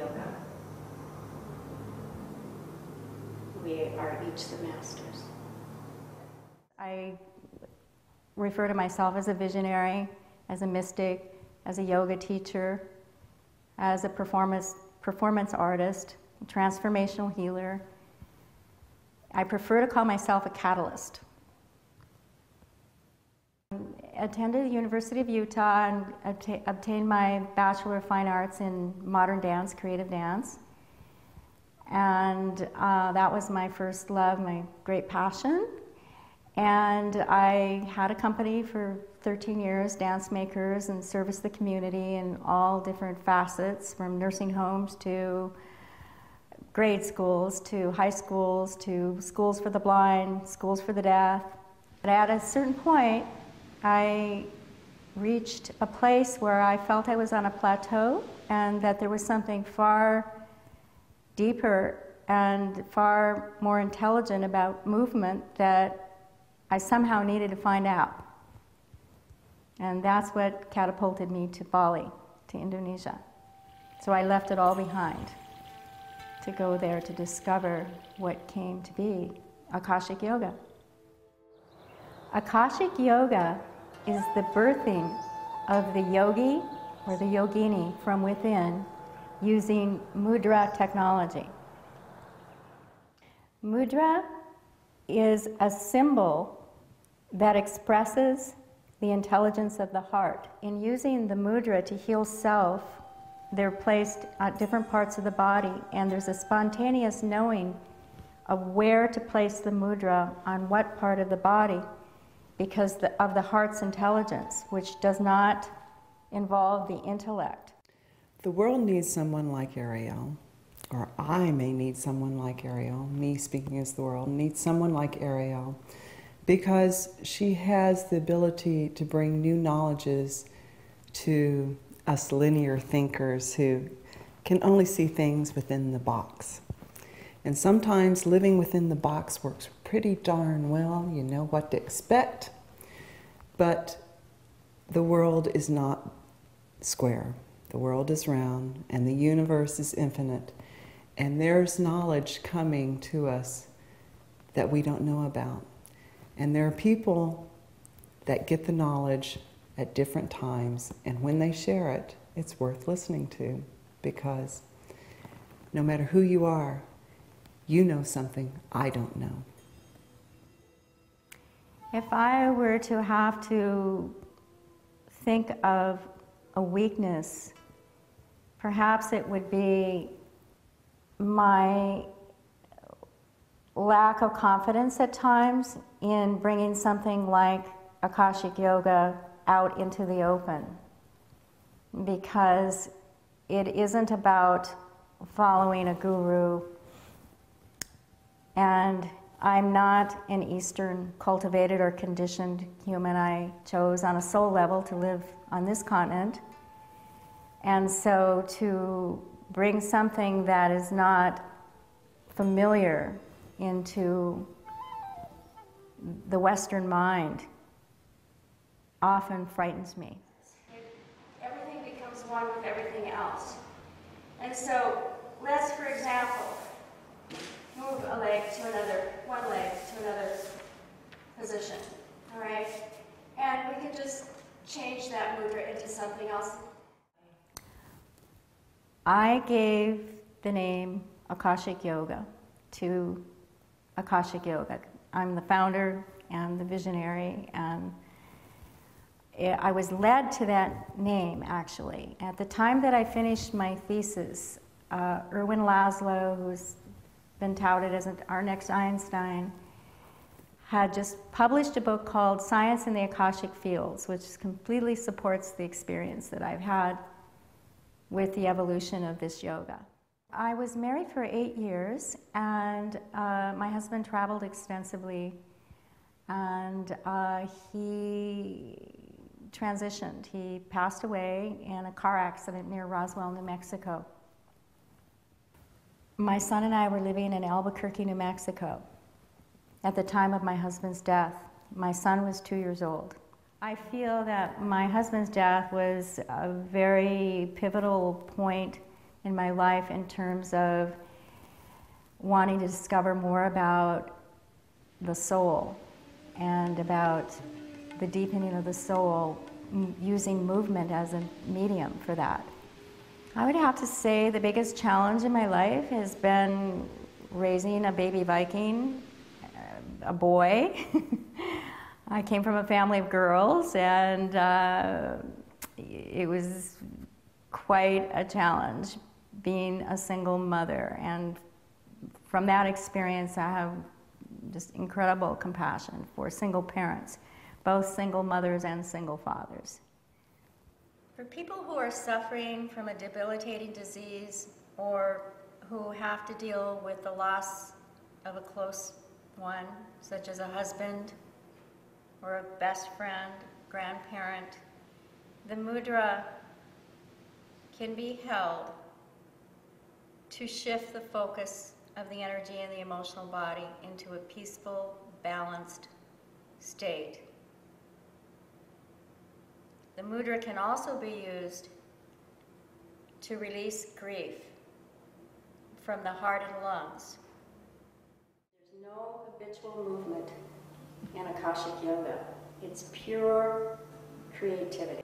Yoga. We are each the masters. I refer to myself as a visionary, as a mystic, as a yoga teacher, as a performance artist, a transformational healer. I prefer to call myself a catalyst. I attended the University of Utah and obtained my Bachelor of Fine Arts in Modern Dance, Creative Dance. And that was my first love, my great passion. And I had a company for 13 years, Dance Makers, and serviced the community in all different facets, from nursing homes to grade schools, to high schools, to schools for the blind, schools for the deaf. But at a certain point, I reached a place where I felt I was on a plateau and that there was something far deeper and far more intelligent about movement that I somehow needed to find out. And that's what catapulted me to Bali, to Indonesia. So I left it all behind to go there to discover what came to be Akashic Yoga. Akashic Yoga is the birthing of the yogi or the yogini from within using mudra technology. Mudra is a symbol that expresses the intelligence of the heart. In using the mudra to heal self, they're placed at different parts of the body, and there's a spontaneous knowing of where to place the mudra on what part of the body because of the heart's intelligence, which does not involve the intellect. The world needs someone like Ariel, or I may need someone like Ariel, me speaking as the world, needs someone like Ariel, because she has the ability to bring new knowledges to us linear thinkers who can only see things within the box. And sometimes living within the box works pretty darn well. You know what to expect, but the world is not square. The world is round, and the universe is infinite, and there's knowledge coming to us that we don't know about. And there are people that get the knowledge at different times, and when they share it, it's worth listening to, because no matter who you are, you know something I don't know. If I were to have to think of a weakness, perhaps it would be my lack of confidence at times in bringing something like Akashic Yoga out into the open, because it isn't about following a guru, and I'm not an Eastern cultivated or conditioned human. I chose on a soul level to live on this continent, and so to bring something that is not familiar into the Western mind often frightens me. Everything becomes one with everything else. And so let's, for example, move a leg to another, one leg to another position, all right? And we can just change that mudra into something else. I gave the name Akashic Yoga to Akashic Yoga. I'm the founder and the visionary, and I was led to that name, actually. At the time that I finished my thesis, Erwin Laszlo, who's been touted as our next Einstein, had just published a book called Science in the Akashic Fields, which completely supports the experience that I've had with the evolution of this yoga. I was married for 8 years, and my husband traveled extensively, and he transitioned. He passed away in a car accident near Roswell, New Mexico. My son and I were living in Albuquerque, New Mexico at the time of my husband's death. My son was 2 years old. I feel that my husband's death was a very pivotal point in my life in terms of wanting to discover more about the soul and about the deepening of the soul, using movement as a medium for that. I would have to say the biggest challenge in my life has been raising a baby Viking, a boy. I came from a family of girls, and it was quite a challenge being a single mother. And from that experience, I have just incredible compassion for single parents, both single mothers and single fathers. For people who are suffering from a debilitating disease or who have to deal with the loss of a close one, such as a husband or a best friend, grandparent, the mudra can be held to shift the focus of the energy in the emotional body into a peaceful, balanced state. The mudra can also be used to release grief from the heart and lungs. There's no habitual movement in Akashic Yoga. It's pure creativity.